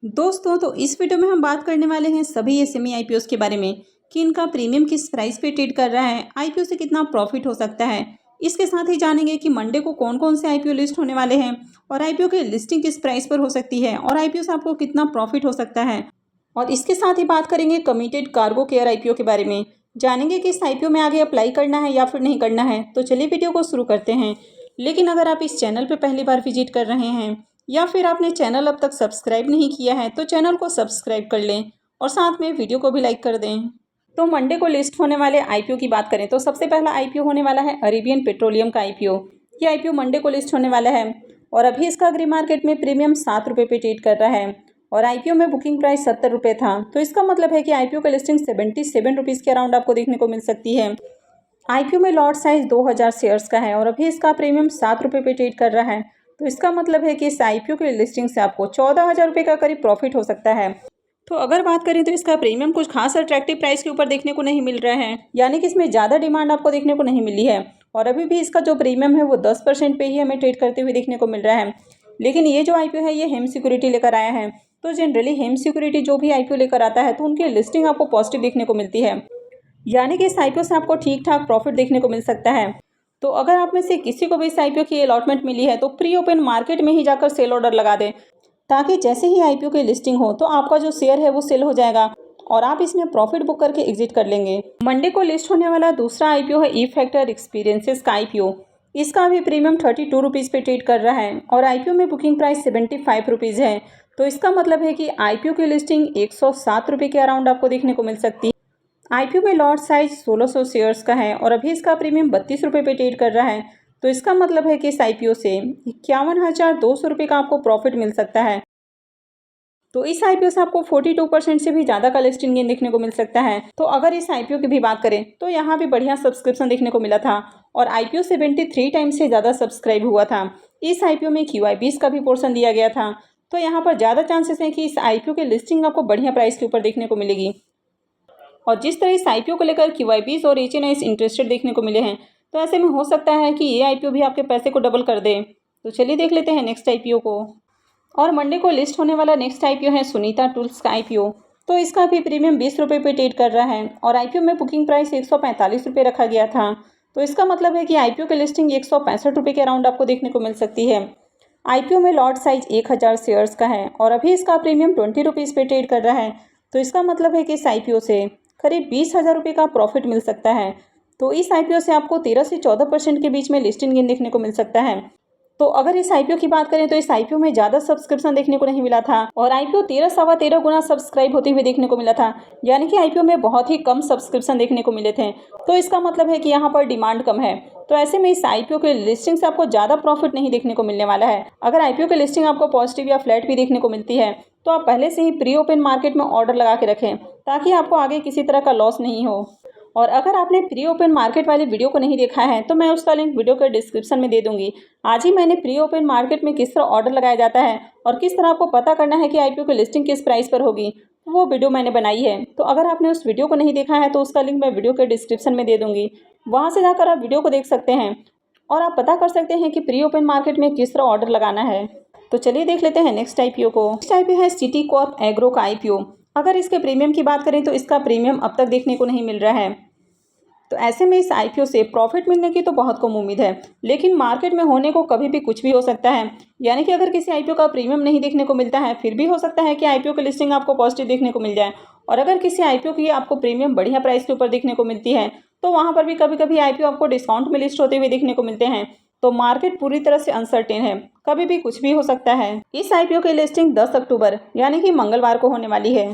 दोस्तों तो इस वीडियो में हम बात करने वाले हैं सभी एसएमई आईपीओस के बारे में कि इनका प्रीमियम किस प्राइस पे ट्रेड कर रहा है, आईपीओ से कितना प्रॉफिट हो सकता है। इसके साथ ही जानेंगे कि मंडे को कौन कौन से आईपीओ लिस्ट होने वाले हैं और आईपीओ की लिस्टिंग किस प्राइस पर हो सकती है और आईपीओ से आपको कितना प्रॉफिट हो सकता है। और इसके साथ ही बात करेंगे कमिटेड कार्गो केयर आईपीओ के बारे में, जानेंगे कि इस आईपीओ में आगे अप्लाई करना है या फिर नहीं करना है। तो चलिए वीडियो को शुरू करते हैं। लेकिन अगर आप इस चैनल पर पहली बार विजिट कर रहे हैं या फिर आपने चैनल अब तक सब्सक्राइब नहीं किया है तो चैनल को सब्सक्राइब कर लें और साथ में वीडियो को भी लाइक कर दें। तो मंडे को लिस्ट होने वाले आईपीओ की बात करें तो सबसे पहला आईपीओ होने वाला है अरेबियन पेट्रोलियम का आईपीओ। ये आईपीओ मंडे को लिस्ट होने वाला है और अभी इसका ग्रे मार्केट में प्रीमियम 7 रुपये पे ट्रेड कर रहा है और आईपीओ में बुकिंग प्राइस 70 रुपये था। तो इसका मतलब है कि आईपीओ का लिस्टिंग 77 रुपीज़ के अराउंड आपको देखने को मिल सकती है। आईपीओ में लॉट साइज 2000 शेयर्स का है और अभी इसका प्रीमियम 7 रुपये पे ट्रेड कर रहा है। तो इसका मतलब है कि इस आईपीओ की लिस्टिंग से आपको 14,000 रुपये का करीब प्रॉफिट हो सकता है। तो अगर बात करें तो इसका प्रीमियम कुछ खास अट्रैक्टिव प्राइस के ऊपर देखने को नहीं मिल रहा है, यानी कि इसमें ज़्यादा डिमांड आपको देखने को नहीं मिली है और अभी भी इसका जो प्रीमियम है वो 10% पे ही हमें ट्रेड करते हुए देखने को मिल रहा है। लेकिन ये जो आईपीओ है ये हेम सिक्योरिटी लेकर आया है। तो जनरली हेम सिक्योरिटी जो भी आईपीओ लेकर आता है तो उनकी लिस्टिंग आपको पॉजिटिव देखने को मिलती है, यानी कि इस आईपीओ से आपको ठीक ठाक प्रॉफिट देखने को मिल सकता है। तो अगर आप में से किसी को भी इस आईपीओ की अलॉटमेंट मिली है तो प्री ओपन मार्केट में ही जाकर सेल ऑर्डर लगा दें, ताकि जैसे ही आईपीओ की लिस्टिंग हो तो आपका जो शेयर है वो सेल हो जाएगा और आप इसमें प्रॉफिट बुक करके एग्जिट कर लेंगे। मंडे को लिस्ट होने वाला दूसरा आईपीओ है ई फैक्टर एक्सपीरियंसेस का आईपीओ। इसका भी प्रीमियम 32 रुपीज़ पे ट्रेड कर रहा है और आईपीओ में बुकिंग प्राइस 75 रुपीज़ है। तो इसका मतलब है कि आईपीओ की लिस्टिंग 107 रुपये के अराउंड आपको देखने को मिल सकती है। आईपीओ में लॉट साइज 1600 शेयर्स का है और अभी इसका प्रीमियम 32 रुपये पे ट्रेड कर रहा है। तो इसका मतलब है कि इस आईपीओ से 51,200 रुपये का आपको प्रॉफिट मिल सकता है। तो इस आईपीओ से आपको 42% से भी ज़्यादा का लिस्टिंग गेन देखने को मिल सकता है। तो अगर इस आईपीओ की भी बात करें तो यहाँ भी बढ़िया सब्सक्रिप्शन देखने को मिला था और आईपीओ 73 टाइम्स से ज़्यादा सब्सक्राइब हुआ था। इस आईपीओ में QIPs का भी पोर्शन दिया गया था। तो यहाँ पर ज़्यादा चांसेस हैं कि इस आईपीओ की लिस्टिंग आपको बढ़िया प्राइस के ऊपर देखने को मिलेगी। और जिस तरह इस आईपीओ को लेकर QIPs और HNIs इंटरेस्टेड देखने को मिले हैं, तो ऐसे में हो सकता है कि ये आईपीओ भी आपके पैसे को डबल कर दे। तो चलिए देख लेते हैं नेक्स्ट आईपीओ को। और मंडे को लिस्ट होने वाला नेक्स्ट आईपीओ है सुनीता टूल्स का आईपीओ। तो इसका भी प्रीमियम 20 रुपये पे ट्रेड कर रहा है और आईपीओ में बुकिंग प्राइस 145 रुपये रखा गया था। तो इसका मतलब है कि आईपीओ की लिस्टिंग 165 रुपये के अराउंड आपको देखने को मिल सकती है। आईपीओ में लॉट साइज 1000 शेयर्स का है और अभी इसका प्रीमियम 20 रुपीज़ पे ट्रेड कर रहा है। तो इसका मतलब है कि इस आईपीओ से करीब 20,000 रुपये का प्रॉफिट मिल सकता है। तो इस आईपीओ से आपको 13 से 14% के बीच में लिस्टिंग गेन देखने को मिल सकता है। तो अगर इस आईपीओ की बात करें तो इस आईपीओ में ज़्यादा सब्सक्रिप्शन देखने को नहीं मिला था और आईपीओ 13 गुना सब्सक्राइब होते हुए देखने को मिला था, यानी कि आईपीओ में बहुत ही कम सब्सक्रिप्शन देखने को मिले थे। तो इसका मतलब है कि यहाँ पर डिमांड कम है। तो ऐसे में इस आईपीओ के लिस्टिंग से आपको ज़्यादा प्रॉफिट नहीं देखने को मिलने वाला है। अगर आईपीओ की लिस्टिंग आपको पॉजिटिव या फ्लैट भी देखने को मिलती है तो आप पहले से ही प्री ओपन मार्केट में ऑर्डर लगा के रखें, ताकि आपको आगे किसी तरह का लॉस नहीं हो। और अगर आपने प्री ओपन मार्केट वाली वीडियो को नहीं देखा है तो मैं उसका लिंक वीडियो के डिस्क्रिप्शन में दे दूंगी। आज ही मैंने प्री ओपन मार्केट में किस तरह ऑर्डर लगाया जाता है और किस तरह आपको पता करना है कि आईपीओ की लिस्टिंग किस प्राइस पर होगी, वो वीडियो मैंने बनाई है। तो अगर आपने उस वीडियो को नहीं देखा है तो उसका लिंक मैं वीडियो के डिस्क्रिप्शन में दे दूँगी, वहाँ से जाकर आप वीडियो को देख सकते हैं और आप पता कर सकते हैं कि प्री ओपन मार्केट में किस तरह ऑर्डर लगाना है। तो चलिए देख लेते हैं नेक्स्ट आईपीओ को। नेक्स्ट आईपीओ है सिटी कॉर्प एग्रो का आईपीओ। अगर इसके प्रीमियम की बात करें तो इसका प्रीमियम अब तक देखने को नहीं मिल रहा है। तो ऐसे में इस आईपीओ से प्रॉफिट मिलने की तो बहुत कम उम्मीद है, लेकिन मार्केट में होने को कभी भी कुछ भी हो सकता है। यानी कि अगर किसी आईपीओ का प्रीमियम नहीं देखने को मिलता है फिर भी हो सकता है कि आईपीओ की लिस्टिंग आपको पॉजिटिव देखने को मिल जाए। और अगर किसी आईपीओ की आपको प्रीमियम बढ़िया प्राइस के ऊपर देखने को मिलती है तो वहाँ पर भी कभी कभी आईपीओ आपको डिस्काउंट में लिस्ट होते हुए देखने को मिलते हैं। तो मार्केट पूरी तरह से अनसर्टेन है, कभी भी कुछ भी हो सकता है। इस आईपीओ की लिस्टिंग 10 अक्टूबर यानी कि मंगलवार को होने वाली है।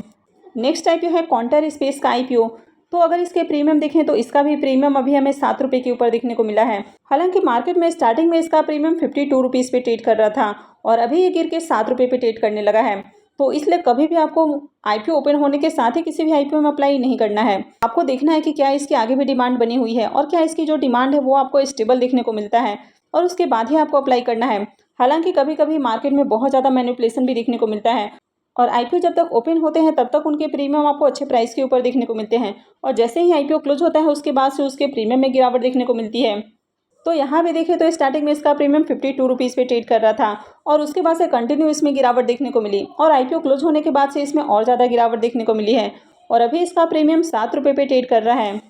नेक्स्ट आईपीओ है कॉन्टर स्पेस का आईपीओ। तो अगर इसके प्रीमियम देखें तो इसका भी प्रीमियम अभी हमें 7 रुपये के ऊपर देखने को मिला है। हालांकि मार्केट में स्टार्टिंग में इसका प्रीमियम 52 रुपीज़ पे ट्रेड कर रहा था और अभी ये गिर के 7 रुपये पे ट्रेड करने लगा है। तो इसलिए कभी भी आपको आईपीओ ओपन होने के साथ ही किसी भी आईपीओ में अप्लाई नहीं करना है। आपको देखना है कि क्या इसकी आगे भी डिमांड बनी हुई है और क्या इसकी जो डिमांड है वो आपको स्टेबल देखने को मिलता है और उसके बाद ही आपको अप्लाई करना है। हालांकि कभी कभी मार्केट में बहुत ज़्यादा मैनिपुलेशन भी देखने को मिलता है और आईपीओ जब तक ओपन होते हैं तब तक उनके प्रीमियम आपको अच्छे प्राइस के ऊपर देखने को मिलते हैं और जैसे ही आईपीओ क्लोज होता है उसके बाद से उसके प्रीमियम में गिरावट देखने को मिलती है। तो यहाँ भी देखिए तो स्टार्टिंग में इसका प्रीमियम 52 रुपीज़ पे ट्रेड कर रहा था और उसके बाद से कंटिन्यू इसमें गिरावट देखने को मिली और आईपीओ क्लोज होने के बाद से इसमें और ज़्यादा गिरावट देखने को मिली है और अभी इसका प्रीमियम 7 रुपये पे ट्रेड कर रहा है।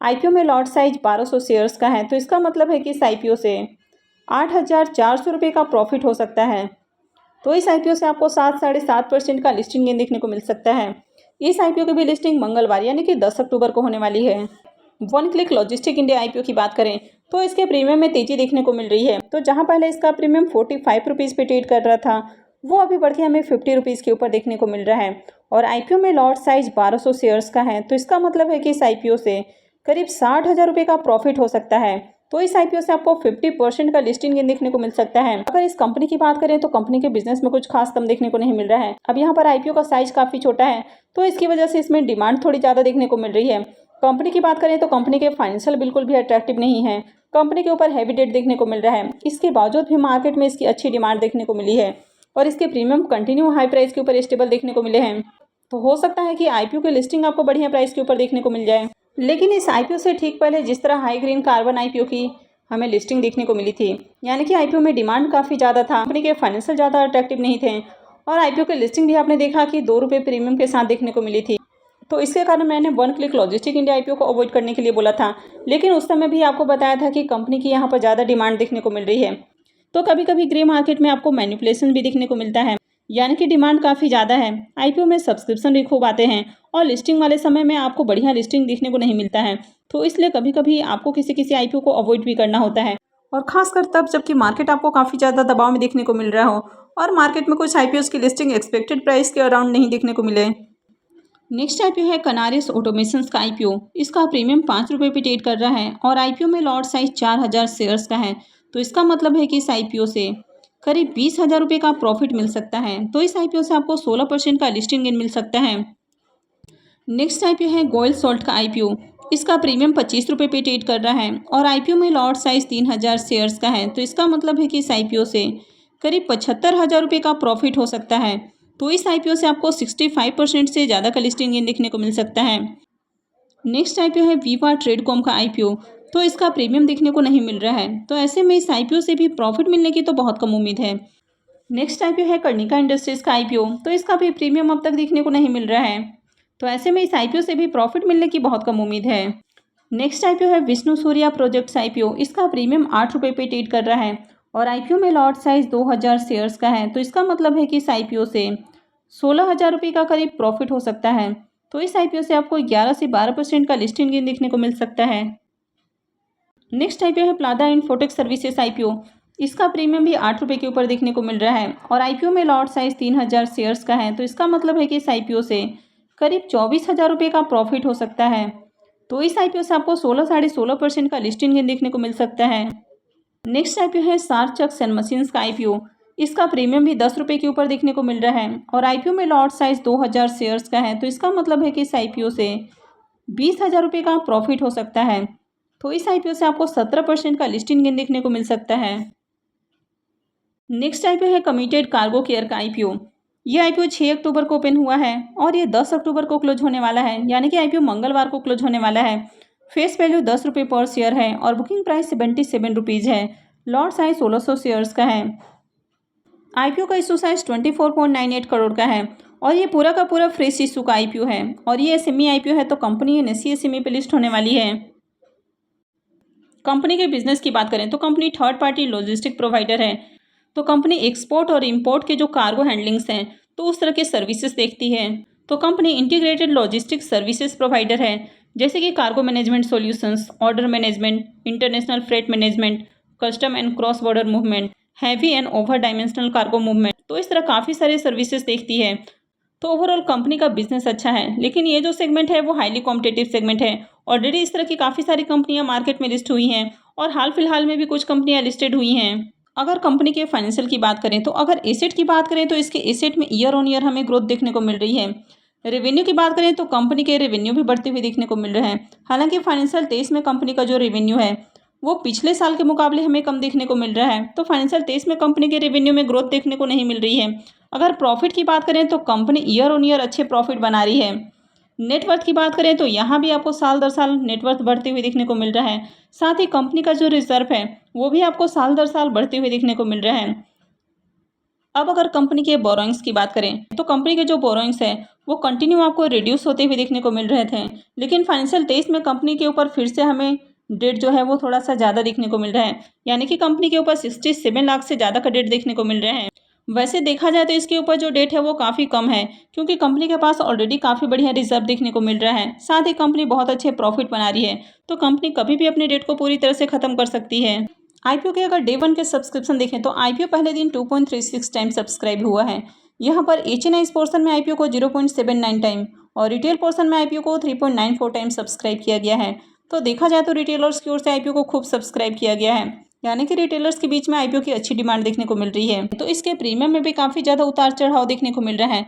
आईपीओ में लॉट साइज 1200 शेयर्स का है, तो इसका मतलब है कि इस आईपीओ से 8,400 रुपये का प्रॉफिट हो सकता है। तो इस आईपीओ से आपको 7-7.5% का लिस्टिंग गेन देखने को मिल सकता है। इस आईपीओ की भी लिस्टिंग मंगलवार यानी कि 10 अक्टूबर को होने वाली है। One click logistic India IPO की बात करें तो इसके प्रीमियम में तेजी देखने को मिल रही है। तो जहां पहले इसका प्रीमियम 45 रुपीज़ पे ट्रेड कर रहा था, वो अभी बढ़ के हमें 50 रुपीज़ के ऊपर देखने को मिल रहा है और आईपीओ में लॉट साइज 1200 शेयर्स का है। तो इसका मतलब है कि इस आईपीओ से करीब 60,000 रुपये का प्रॉफिट हो सकता है। तो इस आईपीओ से आपको 50% का लिस्टिंग गेन देखने को मिल सकता है। अगर इस कंपनी की बात करें तो कंपनी के बिजनेस में कुछ खास कम देखने को नहीं मिल रहा है। अब यहाँ पर आईपीओ का साइज काफ़ी छोटा है, तो इसकी वजह से इसमें डिमांड थोड़ी ज़्यादा देखने को मिल रही है। कंपनी की बात करें तो कंपनी के फाइनेंशियल बिल्कुल भी अट्रैक्टिव नहीं है। कंपनी के ऊपर हैवी डेट देखने को मिल रहा है। इसके बावजूद भी मार्केट में इसकी अच्छी डिमांड देखने को मिली है और इसके प्रीमियम कंटिन्यू हाई प्राइस के ऊपर स्टेबल देखने को मिले हैं। तो हो सकता है कि आईपीओ की लिस्टिंग आपको बढ़िया प्राइस के ऊपर देखने को मिल जाए। लेकिन इस आईपीओ से ठीक पहले जिस तरह हाई ग्रीन कार्बन आईपीओ की हमें लिस्टिंग देखने को मिली थी, यानी कि आईपीओ में डिमांड काफ़ी ज़्यादा था, कंपनी के फाइनेंशियल ज़्यादा अट्रैक्टिव नहीं थे और आईपीओ की लिस्टिंग भी आपने देखा कि 2 रुपये प्रीमियम के साथ देखने को मिली थी। तो इसके कारण मैंने one click logistic India IPO को अवॉइड करने के लिए बोला था, लेकिन उस समय भी आपको बताया था कि कंपनी की यहाँ पर ज़्यादा डिमांड देखने को मिल रही है। तो कभी कभी ग्रे मार्केट में आपको मैनिपुलेशन भी देखने को मिलता है, यानी कि डिमांड काफ़ी ज़्यादा है, आईपीओ में सब्सक्रिप्शन भी खूब आते हैं और लिस्टिंग वाले समय में आपको बढ़िया लिस्टिंग देखने को नहीं मिलता है। तो इसलिए कभी कभी आपको किसी किसी आईपीओ को अवॉइड भी करना होता है और खासकर तब जबकि मार्केट आपको काफ़ी ज़्यादा दबाव में देखने को मिल रहा हो और मार्केट में कुछ आईपीओस की लिस्टिंग एक्सपेक्टेड प्राइस के अराउंड नहीं देखने को मिले। नेक्स्ट आईपीओ है कनारिस ऑटोमेशंस का आईपीओ। इसका प्रीमियम 5 रुपये पे ट्रेड कर रहा है और आईपीओ में लॉट साइज 4,000 शेयर्स का है। तो इसका मतलब है कि इस आईपीओ से करीब 20,000 रुपये का प्रॉफिट मिल सकता है। तो इस आईपीओ से आपको 16% का लिस्टिंग गेन मिल सकता है। नेक्स्ट आईपीओ है गोयल सॉल्ट का आईपीओ। इसका प्रीमियम 25 रुपये पे ट्रेड कर रहा है और आईपीओ में लॉट साइज 3,000 शेयर्स का है। तो इसका मतलब है कि इस आईपीओ से करीब 75,000 रुपये का प्रॉफिट हो सकता है। तो इस आईपीओ से आपको 65% से ज़्यादा का लिस्टिंग गेन देखने को मिल सकता है। नेक्स्ट आईपीओ है वीवा ट्रेडकॉम का आईपीओ। तो इसका प्रीमियम देखने को नहीं मिल रहा है, तो ऐसे में इस आईपीओ से भी प्रॉफिट मिलने की तो बहुत कम उम्मीद है। नेक्स्ट आईपीओ है कर्णिका इंडस्ट्रीज का आईपीओ। तो इसका भी प्रीमियम अब तक देखने को नहीं मिल रहा है, तो ऐसे में इस आईपीओ से भी प्रॉफिट मिलने की बहुत कम उम्मीद है। नेक्स्ट आईपीओ है विष्णु सूर्या प्रोजेक्ट्स आईपीओ। इसका प्रीमियम 8 रुपये पे ट्रेड कर रहा है और आईपीओ में लॉट साइज 2,000 शेयर्स का है। तो इसका मतलब है कि इस आईपीओ से 16,000 रुपये का करीब प्रॉफिट हो सकता है। तो इस आईपीओ से आपको 11 से 12% का लिस्टिंग गेन देखने को मिल सकता है। नेक्स्ट आईपीओ है प्लादा इन्फोटेक सर्विसेज आईपीओ। इसका प्रीमियम भी 8 रुपये के ऊपर देखने को मिल रहा है और आईपीओ में लॉट साइज 3,000 शेयर्स का है। तो इसका मतलब है कि इस आईपीओ से करीब 24,000 रुपये का प्रॉफिट हो सकता है। तो इस आईपीओ से आपको 16-16.5% का लिस्टिंग गेन देखने को मिल सकता है। नेक्स्ट आईपीओ है सारचक्स एंड मशीन्स का आईपीओ। इसका प्रीमियम भी 10 रुपये के ऊपर देखने को मिल रहा है और आईपीओ में लॉट साइज 2,000 शेयर्स का है। तो इसका मतलब है कि इस आईपीओ से 20,000 रुपये का प्रॉफिट हो सकता है। तो इस आईपीओ से आपको 17% का लिस्टिंग गेन देखने को मिल सकता है। नेक्स्ट आईपीओ है कमिटेड कार्गो केयर का आईपीओ। ये आईपीओ 6 अक्टूबर को ओपन हुआ है और ये 10 अक्टूबर को क्लोज होने वाला है, यानी कि आईपीओ मंगलवार को क्लोज होने वाला है। फेस वैल्यू 10 रुपये पर शेयर है और बुकिंग प्राइस 77 रुपीज़ है। लॉट साइज 1600 शेयर्स का है। आईपीओ का इशू साइज 24.98 करोड़ का है और ये पूरा का पूरा फ्रेश इशू का आईपीओ है और ये एसएमई आईपीओ है, तो कंपनी एनएसई एसएमई पे लिस्ट होने वाली है। कंपनी के बिजनेस की बात करें तो company third party logistic provider है। तो कंपनी एक्सपोर्ट और इंपोर्ट के जो कार्गो हैंडलिंग्स हैं तो उस तरह के सर्विसेज देखती है। तो company integrated logistic services provider है, जैसे कि cargo management solutions, order management, international freight management, custom and cross border movement, heavy and over dimensional cargo movement. तो इस तरह काफ़ी सारे सर्विसेज देखती है। तो ओवरऑल कंपनी का बिजनेस अच्छा है, लेकिन ये जो सेगमेंट है वो हाईली कॉम्पिटेटिव सेगमेंट है। ऑलरेडी इस तरह की काफ़ी सारी कंपनियां मार्केट में लिस्ट हुई हैं और हाल फिलहाल में भी कुछ कंपनियां लिस्टेड हुई हैं। अगर कंपनी के फाइनेंशियल की बात करें तो अगर एसेट की बात करें तो इसके एसेट में ईयर ऑन ईयर हमें ग्रोथ देखने को मिल रही है। रेवेन्यू की बात करें तो कंपनी के रेवेन्यू भी बढ़ते हुए देखने को मिल रहे हैं। हालांकि फाइनेंशियल 23 में कंपनी का जो रेवेन्यू है वो पिछले साल के मुकाबले हमें कम देखने को मिल रहा है। तो फाइनेंशियल 23 में कंपनी के रेवेन्यू में ग्रोथ देखने को नहीं मिल रही है। अगर प्रॉफिट की बात करें तो कंपनी ईयर ऑन ईयर अच्छे प्रॉफिट बना रही है। नेटवर्थ की बात करें तो यहाँ भी आपको साल दर साल नेटवर्थ बढ़ते हुए देखने को मिल रहा है। साथ ही कंपनी का जो रिजर्व है वो भी आपको साल दर साल बढ़ते हुए देखने को मिल रहा है। अब अगर कंपनी के बोरोइंग्स की बात करें तो कंपनी के जो बोरोइंग्स है वो कंटिन्यू आपको रिड्यूस होते हुए देखने को मिल रहे थे, लेकिन फाइनेंशियल 23 में कंपनी के ऊपर फिर से हमें डेट जो है वो थोड़ा सा ज़्यादा देखने को मिल रहा है, यानी कि कंपनी के ऊपर 67 लाख से ज़्यादा का डेट देखने को मिल रहे हैं। वैसे देखा जाए तो इसके ऊपर जो डेट है वो काफ़ी कम है, क्योंकि कंपनी के पास ऑलरेडी काफ़ी बढ़िया रिजर्व देखने को मिल रहा है। साथ ही कंपनी बहुत अच्छे प्रॉफिट बना रही है, तो कंपनी कभी भी अपने डेट को पूरी तरह से ख़त्म कर सकती है। आईपीओ के अगर डे वन के सब्सक्रिप्शन देखें तो आईपीओ पहले दिन 2.36 टाइम सब्सक्राइब हुआ है। यहाँ पर एचएनआई पोर्शन में आईपीओ को 0.79 टाइम और रिटेल पोर्शन में आईपीओ को 3.94 टाइम सब्सक्राइब किया गया है। तो देखा जाए तो रिटेलर्स की ओर से आईपीओ को खूब सब्सक्राइब किया गया है, यानी कि रिटेलर्स के बीच में आईपीओ की अच्छी डिमांड देखने को मिल रही है। तो इसके प्रीमियम में भी काफ़ी ज़्यादा उतार चढ़ाव देखने को मिल रहा है।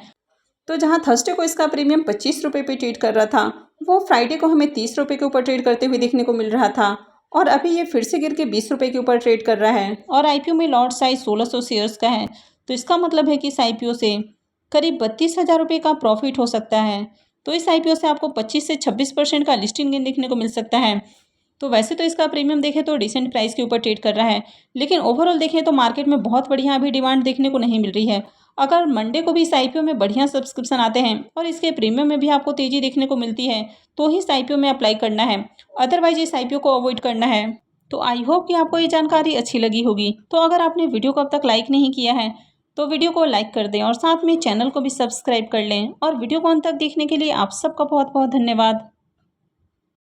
तो जहाँ थर्सडे को इसका प्रीमियम 25 रुपये पे ट्रेड कर रहा था, वो फ्राइडे को हमें 30 रुपये के ऊपर ट्रेड करते हुए देखने को मिल रहा था, और अभी ये फिर से गिर के 20 रुपये के ऊपर ट्रेड कर रहा है। और आईपीओ में लॉट साइज 1600 शेयर्स का है, तो इसका मतलब है कि इस आईपीओ से करीब 32,000 रुपये का प्रॉफिट हो सकता है। तो इस आईपीओ से आपको 25 से 26% का लिस्टिंग गेन देखने को मिल सकता है। तो वैसे तो इसका प्रीमियम देखें तो डिसेंट प्राइस के ऊपर ट्रेड कर रहा है, लेकिन ओवरऑल देखें तो मार्केट में बहुत बढ़िया अभी डिमांड देखने को नहीं मिल रही है। अगर मंडे को भी इस आईपीओ में बढ़िया सब्सक्रिप्शन आते हैं और इसके प्रीमियम में भी आपको तेज़ी देखने को मिलती है, तो ही इस आईपीओ में अप्लाई करना है, अदरवाइज इस आईपीओ को अवॉइड करना है। तो आई होप कि आपको ये जानकारी अच्छी लगी होगी। तो अगर आपने वीडियो को अब तक लाइक नहीं किया है तो वीडियो को लाइक कर दें और साथ में चैनल को भी सब्सक्राइब कर लें। और वीडियो को अंत तक देखने के लिए आप सबका बहुत बहुत धन्यवाद।